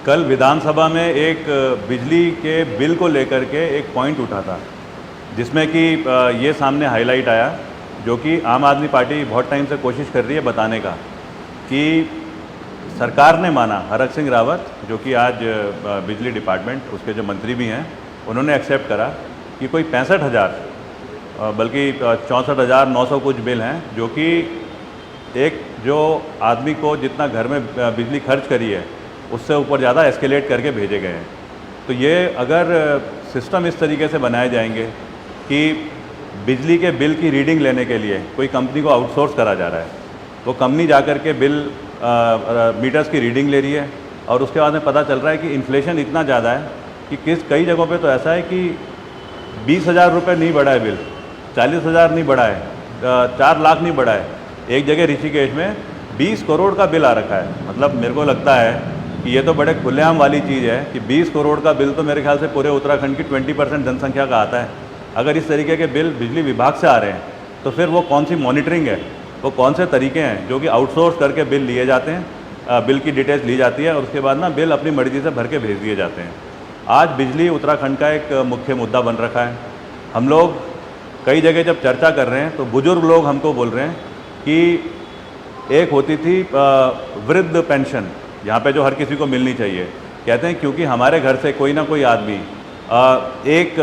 कल विधानसभा में एक बिजली के बिल को लेकर के एक पॉइंट उठा था, जिसमें कि ये सामने हाईलाइट आया, जो कि आम आदमी पार्टी बहुत टाइम से कोशिश कर रही है बताने का, कि सरकार ने माना, हरक सिंह रावत जो कि आज बिजली डिपार्टमेंट उसके जो मंत्री भी हैं, उन्होंने एक्सेप्ट करा कि कोई 65,000 बल्कि 64,900 कुछ बिल हैं, जो कि एक जो आदमी को जितना घर में बिजली खर्च करी है उससे ऊपर ज़्यादा एस्केलेट करके भेजे गए हैं। तो ये अगर सिस्टम इस तरीके से बनाए जाएंगे कि बिजली के बिल की रीडिंग लेने के लिए कोई कंपनी को आउटसोर्स करा जा रहा है, वो कंपनी जा कर के बिल मीटर्स की रीडिंग ले रही है, और उसके बाद में पता चल रहा है कि इन्फ्लेशन इतना ज़्यादा है कि कई जगहों पे तो ऐसा है कि 20,000 रुपये नहीं बढ़ा है बिल, 40,000 नहीं बढ़ा है, 4 लाख नहीं बढ़ा है। एक जगह ऋषिकेश में 20 करोड़ का बिल आ रखा है। मतलब मेरे को लगता है कि ये तो बड़े खुलेआम वाली चीज़ है कि 20 करोड़ का बिल तो मेरे ख्याल से पूरे उत्तराखंड की 20% जनसंख्या का आता है। अगर इस तरीके के बिल बिजली विभाग से आ रहे हैं तो फिर वो कौन सी मॉनिटरिंग है, वो कौन से तरीके हैं जो कि आउटसोर्स करके बिल लिए जाते हैं, बिल की डिटेल्स ली जाती है और उसके बाद ना बिल अपनी मर्जी से भर के भेज दिए जाते हैं। आज बिजली उत्तराखंड का एक मुख्य मुद्दा बन रखा है। हम लोग कई जगह जब चर्चा कर रहे हैं तो बुजुर्ग लोग हमको बोल रहे हैं कि एक होती थी वृद्ध पेंशन, यहाँ पे जो हर किसी को मिलनी चाहिए। कहते हैं क्योंकि हमारे घर से कोई ना कोई आदमी एक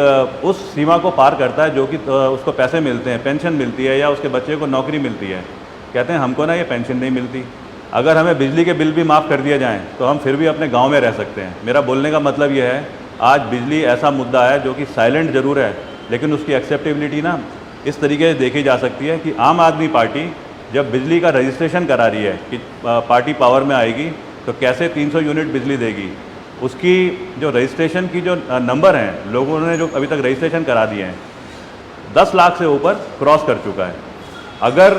उस सीमा को पार करता है जो कि उसको पैसे मिलते हैं, पेंशन मिलती है या उसके बच्चे को नौकरी मिलती है। कहते हैं हमको ना ये पेंशन नहीं मिलती, अगर हमें बिजली के बिल भी माफ़ कर दिया जाएँ तो हम फिर भी अपने गाँव में रह सकते हैं। मेरा बोलने का मतलब ये है, आज बिजली ऐसा मुद्दा है जो कि साइलेंट ज़रूर है, लेकिन उसकी एक्सेप्टेबिलिटी ना इस तरीके से देखी जा सकती है कि आम आदमी पार्टी जब बिजली का रजिस्ट्रेशन करा रही है कि पार्टी पावर में आएगी तो कैसे 300 यूनिट बिजली देगी, उसकी जो रजिस्ट्रेशन की जो नंबर हैं, लोगों ने जो अभी तक रजिस्ट्रेशन करा दिए हैं 10 लाख से ऊपर क्रॉस कर चुका है। अगर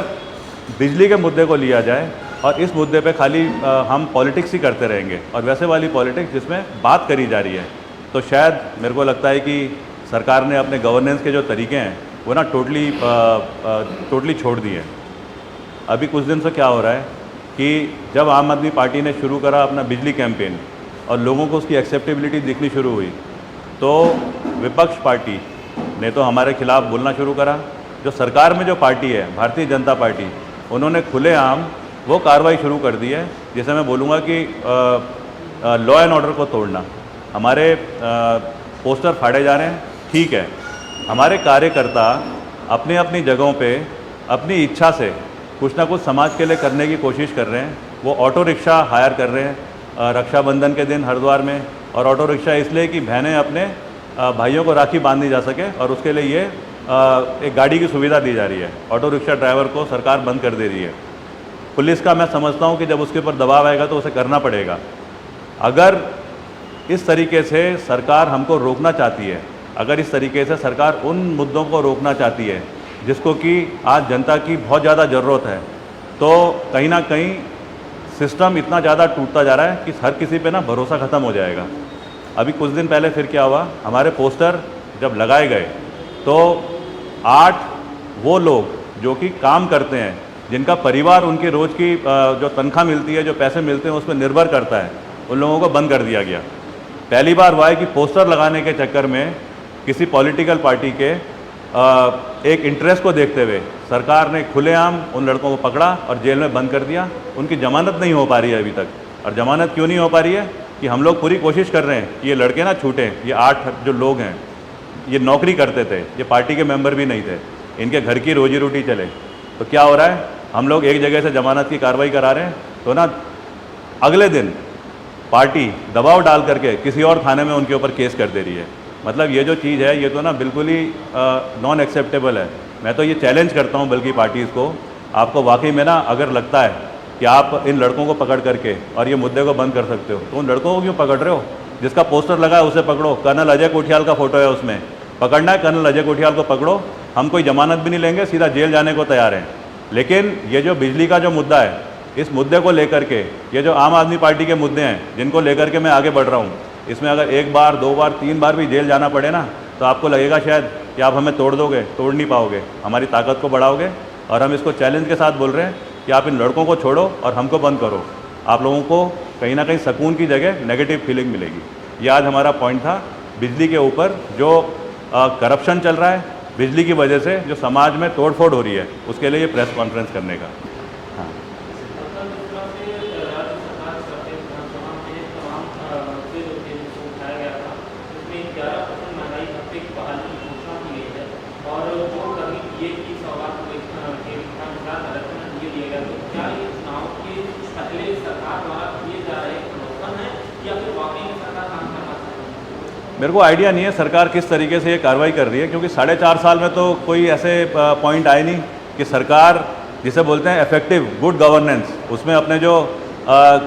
बिजली के मुद्दे को लिया जाए और इस मुद्दे पे खाली हम पॉलिटिक्स ही करते रहेंगे और वैसे वाली पॉलिटिक्स जिसमें बात करी जा रही है, तो शायद मेरे को लगता है कि सरकार ने अपने गवर्नेंस के जो तरीके हैं वो ना टोटली छोड़ दिए हैं। अभी कुछ दिन से क्या हो रहा है कि जब आम आदमी पार्टी ने शुरू करा अपना बिजली कैंपेन और लोगों को उसकी एक्सेप्टेबिलिटी दिखनी शुरू हुई, तो विपक्ष पार्टी ने तो हमारे खिलाफ बोलना शुरू करा। जो सरकार में जो पार्टी है भारतीय जनता पार्टी, उन्होंने खुलेआम वो कार्रवाई शुरू कर दी है जिसे मैं बोलूँगा कि लॉ एंड ऑर्डर को तोड़ना। हमारे पोस्टर फाड़े जा रहे हैं, ठीक है, हमारे कार्यकर्ता अपनी अपनी जगहों पे अपनी इच्छा से कुछ ना कुछ समाज के लिए करने की कोशिश कर रहे हैं। वो ऑटो रिक्शा हायर कर रहे हैं रक्षाबंधन के दिन हरिद्वार में, और ऑटो रिक्शा इसलिए कि बहनें अपने भाइयों को राखी बांध नहीं जा सके, और उसके लिए ये एक गाड़ी की सुविधा दी जा रही है। ऑटो रिक्शा ड्राइवर को सरकार बंद कर दे रही है। पुलिस का मैं समझता हूँ कि जब उसके ऊपर दबाव आएगा तो उसे करना पड़ेगा। अगर इस तरीके से सरकार हमको रोकना चाहती है, अगर इस तरीके से सरकार उन मुद्दों को रोकना चाहती है जिसको कि आज जनता की बहुत ज़्यादा ज़रूरत है, तो कहीं ना कहीं सिस्टम इतना ज़्यादा टूटता जा रहा है कि हर किसी पे ना भरोसा ख़त्म हो जाएगा। अभी कुछ दिन पहले फिर क्या हुआ, हमारे पोस्टर जब लगाए गए तो 8 वो लोग जो कि काम करते हैं, जिनका परिवार उनके रोज़ की जो तनख्वाह मिलती है, जो पैसे मिलते हैं उस पर निर्भर करता है, उन लोगों को बंद कर दिया गया। पहली बार हुआ है कि पोस्टर लगाने के चक्कर में किसी पॉलिटिकल पार्टी के एक इंटरेस्ट को देखते हुए सरकार ने खुलेआम उन लड़कों को पकड़ा और जेल में बंद कर दिया। उनकी जमानत नहीं हो पा रही है अभी तक। और जमानत क्यों नहीं हो पा रही है कि हम लोग पूरी कोशिश कर रहे हैं कि ये लड़के ना छूटें। ये 8 जो लोग हैं ये नौकरी करते थे, ये पार्टी के मेंबर भी नहीं थे, इनके घर की रोजी रोटी चले। तो क्या हो रहा है, हम लोग एक जगह से जमानत की कार्रवाई करा रहे हैं तो ना अगले दिन पार्टी दबाव डाल करके किसी और थाने में उनके ऊपर केस कर दे रही है। मतलब ये जो चीज़ है ये तो ना बिल्कुल ही नॉन एक्सेप्टेबल है। मैं तो ये चैलेंज करता हूँ बल्कि पार्टीज़ को, आपको वाकई में ना अगर लगता है कि आप इन लड़कों को पकड़ करके और ये मुद्दे को बंद कर सकते हो, तो उन लड़कों को क्यों पकड़ रहे हो? जिसका पोस्टर लगा है उसे पकड़ो। कर्नल अजय कोठियाल का फोटो है उसमें, पकड़ना है कर्नल अजय कोठियाल को पकड़ो। हम कोई जमानत भी नहीं लेंगे, सीधा जेल जाने को तैयार हैं। लेकिन ये जो बिजली का जो मुद्दा है, इस मुद्दे को लेकर के ये जो आम आदमी पार्टी के मुद्दे हैं जिनको लेकर के मैं आगे बढ़ रहा हूँ, इसमें अगर 1 बार 2 बार 3 बार भी जेल जाना पड़े ना, तो आपको लगेगा शायद कि आप हमें तोड़ दोगे। तोड़ नहीं पाओगे, हमारी ताकत को बढ़ाओगे। और हम इसको चैलेंज के साथ बोल रहे हैं कि आप इन लड़कों को छोड़ो और हमको बंद करो। आप लोगों को कहीं ना कहीं सुकून की जगह नेगेटिव फीलिंग मिलेगी। ये आज हमारा पॉइंट था। बिजली के ऊपर जो करप्शन चल रहा है, बिजली की वजह से जो समाज में तोड़फोड़ हो रही है, उसके लिए ये प्रेस कॉन्फ्रेंस करने का। हाँ, मेरे को आइडिया नहीं है सरकार किस तरीके से ये कार्रवाई कर रही है, क्योंकि 4.5 साल में तो कोई ऐसे पॉइंट आए नहीं कि सरकार जिसे बोलते हैं इफेक्टिव गुड गवर्नेंस, उसमें अपने जो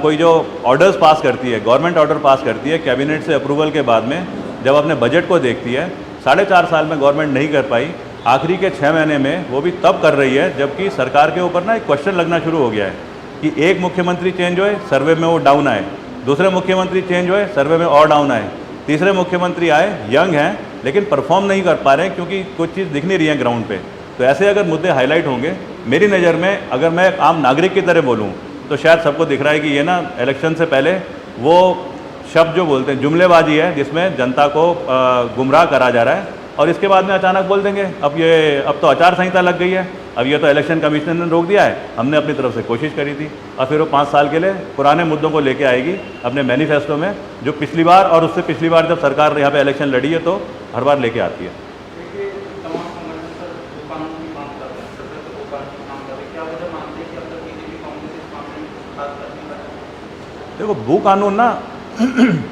कोई जो ऑर्डर्स पास करती है, गवर्नमेंट ऑर्डर पास करती है कैबिनेट से अप्रूवल के बाद में, जब अपने बजट को देखती है, 4.5 साल में गवर्नमेंट नहीं कर पाई। आखिरी के 6 महीने में वो भी तब कर रही है जबकि सरकार के ऊपर ना एक क्वेश्चन लगना शुरू हो गया है कि एक मुख्यमंत्री चेंज हुए, सर्वे में वो डाउन आए, दूसरे मुख्यमंत्री चेंज हुए, सर्वे में और डाउन आए, तीसरे मुख्यमंत्री आए, यंग हैं लेकिन परफॉर्म नहीं कर पा रहे हैं क्योंकि कुछ चीज़ दिख नहीं रही है ग्राउंड पे। तो ऐसे अगर मुद्दे हाईलाइट होंगे, मेरी नज़र में अगर मैं आम नागरिक की तरह बोलूँ तो शायद सबको दिख रहा है कि ये ना इलेक्शन से पहले वो शब्द जो बोलते हैं जुमलेबाजी है, जिसमें जनता को गुमराह करा जा रहा है, और इसके बाद में अचानक बोल देंगे अब तो आचार संहिता लग गई है, अब ये तो इलेक्शन कमीशन ने रोक दिया है, हमने अपनी तरफ से कोशिश करी थी, और फिर वो 5 साल के लिए पुराने मुद्दों को लेके आएगी अपने मैनिफेस्टो में, जो पिछली बार और उससे पिछली बार जब सरकार यहाँ पे इलेक्शन लड़ी है तो हर बार लेके आती है। देखो भू कानून ना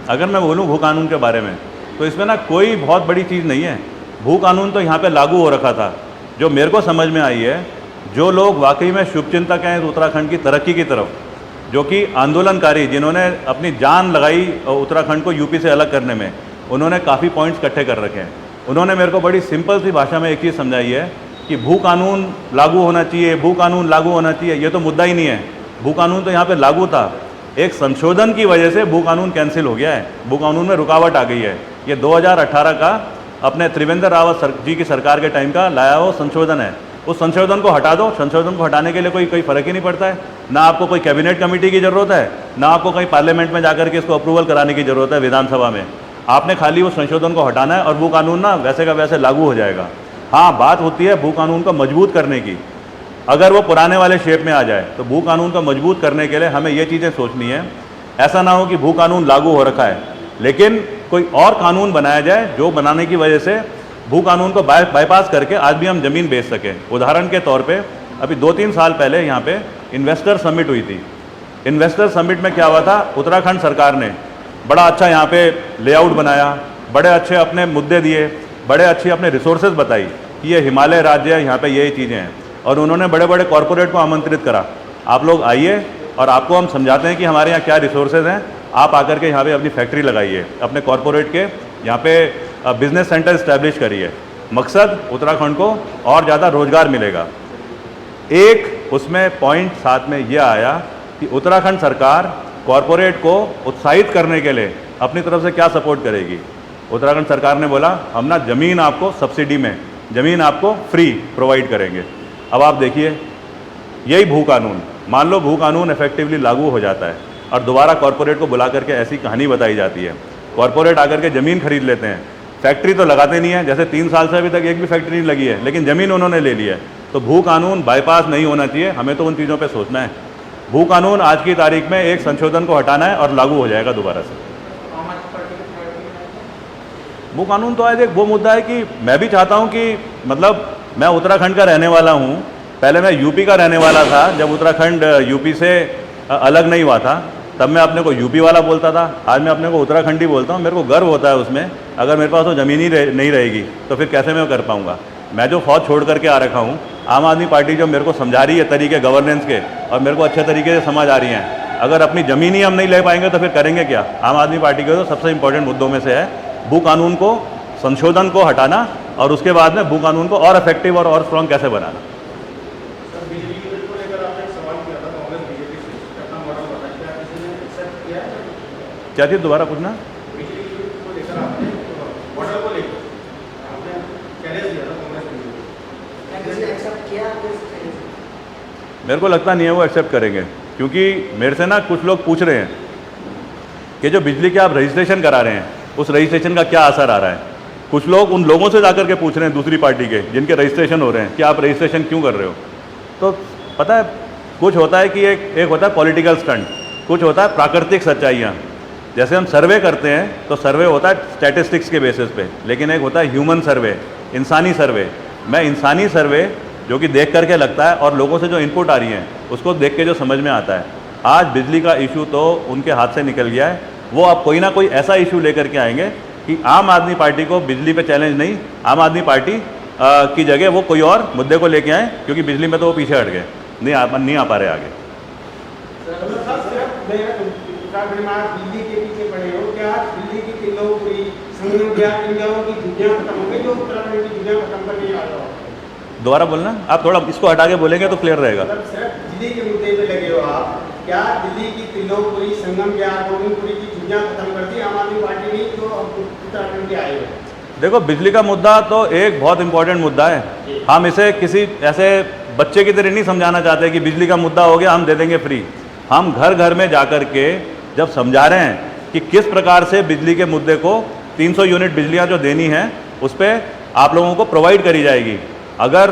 अगर मैं बोलूँ भू कानून के बारे में तो इसमें ना कोई बहुत बड़ी चीज़ नहीं है। भू कानून तो यहाँ पे लागू हो रखा था। जो मेरे को समझ में आई है, जो लोग वाकई में शुभचिंतक हैं उत्तराखंड की तरक्की की तरफ, जो कि आंदोलनकारी जिन्होंने अपनी जान लगाई उत्तराखंड को यूपी से अलग करने में, उन्होंने काफ़ी पॉइंट्स इकट्ठे कर रखे हैं। उन्होंने मेरे को बड़ी सिंपल सी भाषा में एक चीज़ समझाई है कि भू कानून लागू होना चाहिए, भू कानून लागू होना चाहिए। ये तो मुद्दा ही नहीं है। भू कानून तो यहाँ पर लागू था, एक संशोधन की वजह से भू कानून कैंसिल हो गया है, भू कानून में रुकावट आ गई है। ये 2018 का अपने त्रिवेंद्र रावत जी की सरकार के टाइम का लाया हुआ संशोधन है। उस संशोधन को हटा दो। संशोधन को हटाने के लिए कोई फ़र्क ही नहीं पड़ता है। ना आपको कोई कैबिनेट कमेटी की ज़रूरत है, ना आपको कहीं पार्लियामेंट में जाकर के इसको अप्रूवल कराने की ज़रूरत है विधानसभा में। आपने खाली उस संशोधन को हटाना है और भू कानून ना वैसे का वैसे लागू हो जाएगा। हाँ, बात होती है भू कानून को मजबूत करने की। अगर वो पुराने वाले शेप में आ जाए तो भू कानून को मजबूत करने के लिए हमें ये चीज़ें सोचनी है। ऐसा ना हो कि भू कानून लागू हो रखा है लेकिन कोई और कानून बनाया जाए जो बनाने की वजह से भू कानून को बाईपास करके आज भी हम ज़मीन बेच सकें। उदाहरण के तौर पे अभी 2-3 साल पहले यहाँ पे इन्वेस्टर समिट हुई थी। इन्वेस्टर समिट में क्या हुआ था, उत्तराखंड सरकार ने बड़ा अच्छा यहाँ पे लेआउट बनाया, बड़े अच्छे अपने मुद्दे दिए, बड़े अच्छी अपने रिसोर्सेज बताई कि ये हिमालय राज्य है, यहाँ पे यही चीज़ें हैं, और उन्होंने बड़े बड़े कॉरपोरेट को आमंत्रित करा, आप लोग आइए और आपको हम समझाते हैं कि हमारे यहाँ क्या रिसोर्सेज हैं, आप आकर के यहाँ पे अपनी फैक्ट्री लगाइए, अपने कॉरपोरेट के यहाँ पे बिजनेस सेंटर इस्टेब्लिश करिए। मकसद उत्तराखंड को और ज़्यादा रोजगार मिलेगा। एक उसमें पॉइंट साथ में यह आया कि उत्तराखंड सरकार कॉरपोरेट को उत्साहित करने के लिए अपनी तरफ से क्या सपोर्ट करेगी। उत्तराखंड सरकार ने बोला हम ना ज़मीन आपको सब्सिडी में, ज़मीन आपको फ्री प्रोवाइड करेंगे। अब आप देखिए, यही भू कानून, मान लो भू कानून इफेक्टिवली लागू हो जाता है और दोबारा कॉरपोरेट को बुला करके ऐसी कहानी बताई जाती है। कॉरपोरेट आकर के ज़मीन खरीद लेते हैं, फैक्ट्री तो लगाते नहीं है, जैसे 3 साल से अभी तक एक भी फैक्ट्री नहीं लगी है, लेकिन ज़मीन उन्होंने ले ली है। तो भू कानून बाईपास नहीं होना चाहिए, हमें तो उन चीज़ों पे सोचना है। भू कानून आज की तारीख में एक संशोधन को हटाना है और लागू हो जाएगा दोबारा से। भू कानून तो आज एक वो मुद्दा है कि मैं भी चाहता हूँ कि मतलब मैं उत्तराखंड का रहने वाला हूँ, पहले मैं यूपी का रहने वाला था। जब उत्तराखंड यूपी से अलग नहीं हुआ था तब मैं अपने को यूपी वाला बोलता था, आज मैं अपने को उत्तराखंडी बोलता हूँ। मेरे को गर्व होता है उसमें। अगर मेरे पास तो ज़मीन ही नहीं रहेगी तो फिर कैसे मैं कर पाऊँगा। मैं जो फौज छोड़ करके आ रखा हूँ, आम आदमी पार्टी जो मेरे को समझा रही है तरीके गवर्नेंस के और मेरे को अच्छे तरीके से समझ आ रही हैं, अगर अपनी ज़मीन ही हम नहीं ले पाएंगे तो फिर करेंगे क्या। आम आदमी पार्टी के तो सबसे इंपॉर्टेंट मुद्दों में से है भू कानून को, संशोधन को हटाना और उसके बाद में भू कानून को और इफेक्टिव और स्ट्रॉन्ग कैसे बनाना। क्या चीज़ दोबारा पूछना। मेरे को लगता नहीं है वो एक्सेप्ट करेंगे, क्योंकि मेरे से ना कुछ लोग पूछ रहे हैं कि जो बिजली के आप रजिस्ट्रेशन करा रहे हैं उस रजिस्ट्रेशन का क्या असर आ रहा है। कुछ लोग उन लोगों से जाकर के पूछ रहे हैं दूसरी पार्टी के जिनके रजिस्ट्रेशन हो रहे हैं कि आप रजिस्ट्रेशन क्यों कर रहे हो। तो पता है कुछ होता है कि एक होता है पॉलिटिकल स्टंट, कुछ होता है प्राकृतिक सच्चाइयाँ। जैसे हम सर्वे करते हैं तो सर्वे होता है स्टैटिस्टिक्स के बेसिस पे, लेकिन एक होता है ह्यूमन सर्वे, इंसानी सर्वे। मैं इंसानी सर्वे जो कि देख करके लगता है और लोगों से जो इनपुट आ रही है उसको देख के जो समझ में आता है। आज बिजली का इशू तो उनके हाथ से निकल गया है, वो अब कोई ना कोई ऐसा इशू लेकर के आएंगे कि आम आदमी पार्टी को बिजली पे चैलेंज नहीं, आम आदमी पार्टी की जगह वो कोई और मुद्दे को लेके आए, क्योंकि बिजली में तो वो पीछे हट गए, नहीं आ पा रहे आगे। दिल्ली के पीछे पड़े हो, क्या दिल्ली की किलों पूरी संगम की दुनिया खत्म हो गई जो उत्तराखंड की दुनिया खत्म करने आ रहा हो? दोबारा बोलना, आप थोड़ा इसको हटा के बोलेंगे तो क्लियर रहेगा। दिल्ली के मुद्दे पे लगे हो आप, क्या दिल्ली की किलोपुरी संगम गोविंदपुरी की दुनिया खत्म कर दी आम आदमी पार्टी ने जो उत्तराखंड के आए हो? देखो, बिजली का मुद्दा तो एक बहुत इंपॉर्टेंट मुद्दा है। हम इसे किसी ऐसे बच्चे की तरह नहीं समझाना चाहते कि बिजली का मुद्दा हो गया हम दे देंगे फ्री। हम घर घर में जाकर के जब समझा रहे हैं कि किस प्रकार से बिजली के मुद्दे को 300 यूनिट बिजलियाँ जो देनी है उस पर आप लोगों को प्रोवाइड करी जाएगी। अगर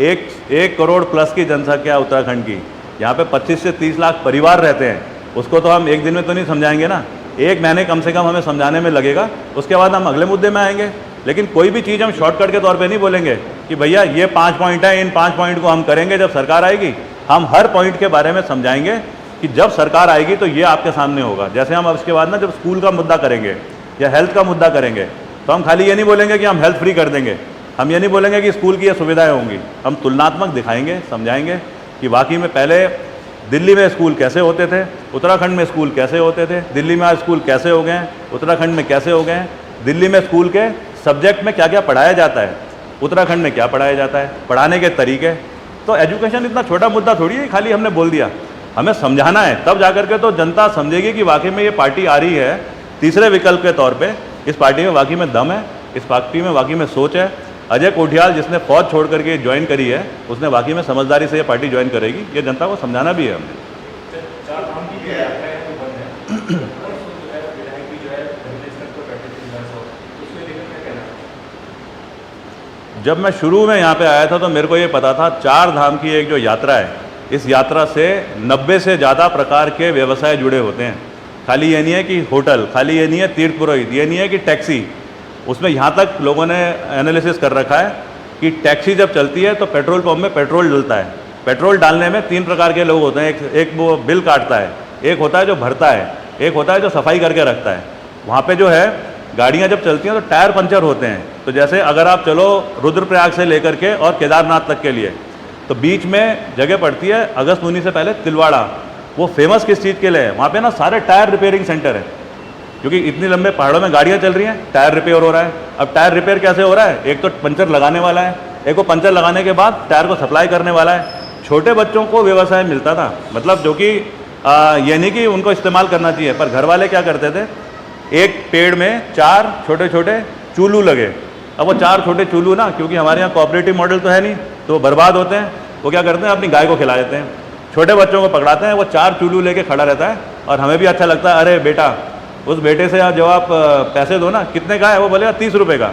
एक करोड़ प्लस की जनसंख्या उत्तराखंड की, यहाँ पे 25 से 30 लाख परिवार रहते हैं, उसको तो हम एक दिन में तो नहीं समझाएंगे ना, एक महीने कम से कम हमें समझाने में लगेगा, उसके बाद हम अगले मुद्दे में आएंगे। लेकिन कोई भी चीज़ हम शॉर्टकट के तौर पे नहीं बोलेंगे कि भैया ये 5 पॉइंट है, इन 5 पॉइंट को हम करेंगे जब सरकार आएगी। हम हर पॉइंट के बारे में समझाएंगे कि जब सरकार आएगी तो ये आपके सामने होगा। जैसे हम अब उसके बाद ना जब स्कूल का मुद्दा करेंगे या हेल्थ का मुद्दा करेंगे तो हम खाली ये नहीं बोलेंगे कि हम हेल्थ फ्री कर देंगे, हम ये नहीं बोलेंगे कि स्कूल की ये सुविधाएं होंगी, हम तुलनात्मक दिखाएंगे, समझाएंगे कि वाकई में पहले दिल्ली में स्कूल कैसे होते थे, उत्तराखंड में स्कूल कैसे होते थे, दिल्ली में आज स्कूल कैसे हो गए हैं, उत्तराखंड में कैसे हो गए हैं, दिल्ली में स्कूल के सब्जेक्ट में क्या क्या पढ़ाया जाता है, उत्तराखंड में क्या पढ़ाया जाता है, पढ़ाने के तरीके। तो एजुकेशन इतना छोटा मुद्दा थोड़ी है, खाली हमने बोल दिया, हमें समझाना है, तब जाकर के तो जनता समझेगी कि वाकई में ये पार्टी आ रही है तीसरे विकल्प के तौर पे। इस पार्टी में वाकई में दम है, इस पार्टी में वाकई में सोच है। अजय कोठियाल जिसने फौज छोड़ करके ज्वाइन करी है उसने वाकई में समझदारी से ये पार्टी ज्वाइन करेगी, ये जनता को समझाना भी है हमने। जब मैं शुरू में यहाँ पे आया था तो मेरे को ये पता था 4 धाम की एक जो यात्रा है, इस यात्रा से 90 से ज़्यादा प्रकार के व्यवसाय जुड़े होते हैं। खाली ये नहीं है कि होटल, खाली ये नहीं है तीर्थ पुरोहित, ये नहीं है कि टैक्सी। उसमें यहाँ तक लोगों ने एनालिसिस कर रखा है कि टैक्सी जब चलती है तो पेट्रोल पंप में पेट्रोल डलता है। पेट्रोल डालने में 3 प्रकार के लोग होते हैं, एक वो बिल काटता है, एक होता है जो भरता है, एक होता है जो सफाई करके रखता है। वहाँ पे जो है गाड़ियाँ जब चलती हैं तो टायर पंचर होते हैं। तो जैसे अगर आप चलो रुद्रप्रयाग से लेकर के और केदारनाथ तक के लिए, तो बीच में जगह पड़ती है अगस्त मुनि से पहले तिलवाड़ा। वो फेमस किस चीज़ के लिए है? वहाँ पे ना सारे टायर रिपेयरिंग सेंटर है, क्योंकि इतनी लंबे पहाड़ों में गाड़ियाँ चल रही हैं, टायर रिपेयर हो रहा है। अब टायर रिपेयर कैसे हो रहा है? एक तो पंचर लगाने वाला है, एक को पंचर लगाने के बाद टायर को सप्लाई करने वाला है। छोटे बच्चों को व्यवसाय मिलता था, मतलब जो कि ये नहीं कि उनको इस्तेमाल करना चाहिए, पर घर वाले क्या करते थे, एक पेड़ में 4 छोटे छोटे चूलू लगे। अब वो 4 छोटे चूलू ना, क्योंकि हमारे यहाँ कोऑपरेटिव मॉडल तो है नहीं, तो वो बर्बाद होते हैं। वो क्या करते हैं, अपनी गाय को खिला देते हैं, छोटे बच्चों को पकड़ाते हैं, वो 4 चूलू लेके खड़ा रहता है और हमें भी अच्छा लगता है, अरे बेटा उस बेटे से जब आप पैसे दो ना, कितने का है? वो बोलेगा 30 रुपये का।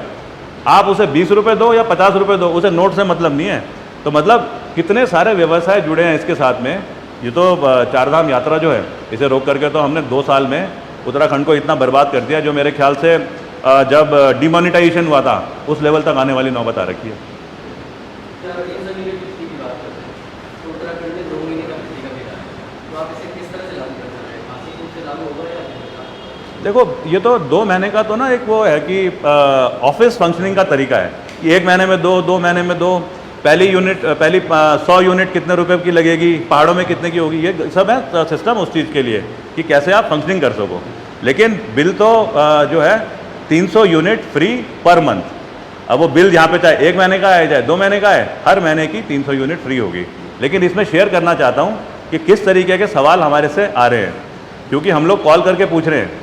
आप उसे 20 रुपये दो या 50 रुपये दो, उसे नोट से मतलब नहीं है। तो मतलब कितने सारे व्यवसाय जुड़े हैं इसके साथ में। ये तो 4 धाम यात्रा जो है, इसे रोक करके तो हमने 2 साल में उत्तराखंड को इतना बर्बाद कर दिया, जो मेरे ख्याल से जब डिमोनेटाइजेशन हुआ था उस लेवल तक आने वाली नौबत आ रखी है। देखो, ये तो 2 महीने का तो ना एक वो है कि ऑफिस फंक्शनिंग का तरीका है कि 1 महीने में 2 महीने में 2, पहली 100 यूनिट कितने रुपए की लगेगी, पहाड़ों में कितने की होगी, ये सब है सिस्टम उस चीज़ के लिए कि कैसे आप फंक्शनिंग कर सको। लेकिन बिल तो जो है 300 यूनिट फ्री पर मंथ। अब वो बिल यहाँ पे चाहे 1 महीने का है चाहे 2 महीने का है, हर महीने की 300 यूनिट फ्री होगी। लेकिन इसमें शेयर करना चाहता हूँ कि किस तरीके के सवाल हमारे से आ रहे हैं, क्योंकि हम लोग कॉल करके पूछ रहे हैं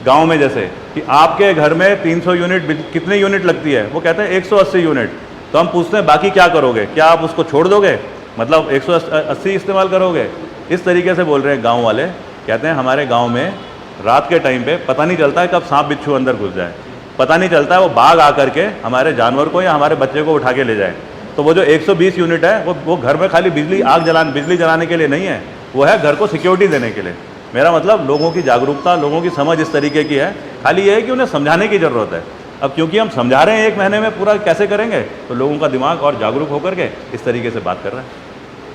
गांव में, जैसे कि आपके घर में 300 यूनिट कितने यूनिट लगती है? वो कहते हैं 180 यूनिट। तो हम पूछते हैं बाकी क्या करोगे, क्या आप उसको छोड़ दोगे, मतलब 180 इस्तेमाल करोगे? इस तरीके से बोल रहे हैं गांव वाले। कहते हैं हमारे गांव में रात के टाइम पे पता नहीं चलता है कब सांप बिच्छू अंदर घुस जाए, पता नहीं चलता है वो बाघ आकर के हमारे जानवर को या हमारे बच्चे को उठा के ले जाए। तो वो जो 120 यूनिट है वो घर में खाली बिजली जलाने के लिए नहीं है, वो है घर को सिक्योरिटी देने के लिए। मेरा मतलब लोगों की जागरूकता, लोगों की समझ इस तरीके की है, खाली ये है कि उन्हें समझाने की ज़रूरत है। अब क्योंकि हम समझा रहे हैं 1 महीने में पूरा कैसे करेंगे, तो लोगों का दिमाग और जागरूक होकर के इस तरीके से बात कर रहे हैं।